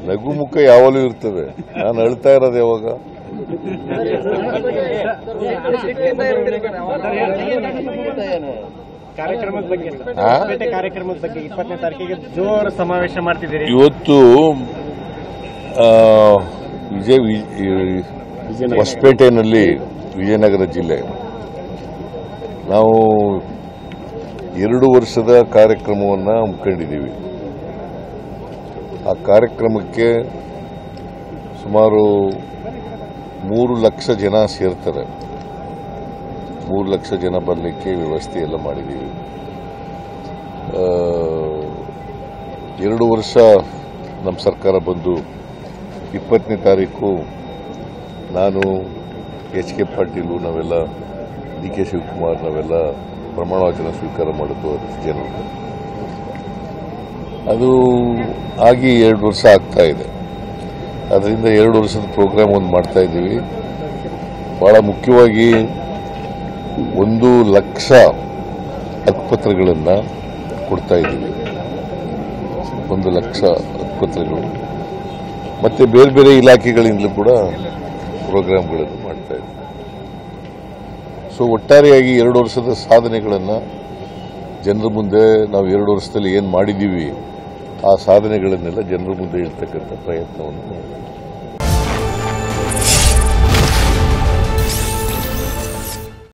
ನಗುಮುಖ ಯಾವಾಗಲೂ ಇರ್ತದೆ. ನಾನು ಅಳ್ತಾ ಇರೋದು ಯಾವಾಗ? ಕಾರ್ಯಕ್ರಮದ ಬಗ್ಗೆ 20ನೇ ತಾರೀಕಿಗೆ ಜೋರು ಸಮಾವೇಶ ಮಾಡ್ತಿದ್ದೀರಿ. ಇವತ್ತು ಹೊಸಪೇಟೆಯಲ್ಲಿ ವಿಜಯನಗರ ಜಿಲ್ಲೆ ನಾವು 2 ವರ್ಷದ ಕಾರ್ಯಕ್ರಮವನ್ನು ಹಮ್ಮಿಕೊಂಡಿದ್ದೀವಿ. ಆ ಕಾರ್ಯಕ್ರಮಕ್ಕೆ ಸುಮಾರು 3 ಲಕ್ಷ ಜನ ಸೇರ್ತಾರೆ. 3 ಲಕ್ಷ ಜನ ಬರಲಿಕ್ಕೆ ವ್ಯವಸ್ಥೆ ಎಲ್ಲ ಮಾಡಿದ್ದೀವಿ. 2 ವರ್ಷ ನಮ್ಮ ಸರ್ಕಾರ ಬಂದು 20ನೇ ತಾರೀಕು ನಾನು ಎಚ್ ಕೆ ಪಾಟೀಲು ನಾವೆಲ್ಲ ಡಿ ಕೆ ಶಿವಕುಮಾರ್ ನಾವೆಲ್ಲ ಪ್ರಮಾಣ ವಚನ ಸ್ವೀಕಾರ ಮಾಡೋದು ಜನರು. ಅದು ಆಗಿ 2 ವರ್ಷ ಆಗ್ತಾ ಇದೆ. ಅದರಿಂದ 2 ವರ್ಷದ ಪ್ರೋಗ್ರಾಮ್ ಒಂದು ಮಾಡ್ತಾ ಇದ್ದೀವಿ. ಬಹಳ ಮುಖ್ಯವಾಗಿ 1 ಲಕ್ಷ ಹಕ್ಕುಪತ್ರಗಳನ್ನು ಕೊಡ್ತಾ ಇದ್ದೀವಿ. 1 ಲಕ್ಷ ಹಕ್ಕುಪತ್ರಗಳು ಮತ್ತೆ ಬೇರೆ ಬೇರೆ ಇಲಾಖೆಗಳಿಂದಲೂ ಕೂಡ ಪ್ರೋಗ್ರಾಮ್ಗಳನ್ನು ಮಾಡ್ತಾ ಇದ್ದೀವಿ. ಸೊ ಒಟ್ಟಾರೆಯಾಗಿ 2 ವರ್ಷದ ಸಾಧನೆಗಳನ್ನು ಜನರ ಮುಂದೆ ನಾವು 2 ವರ್ಷದಲ್ಲಿ ಏನು ಮಾಡಿದ್ದೀವಿ ಆ ಸಾಧನೆಗಳನ್ನೆಲ್ಲ ಜನರ ಮುಂದೆ ಇಡ್ತಕ್ಕಂಥ ಪ್ರಯತ್ನವನ್ನು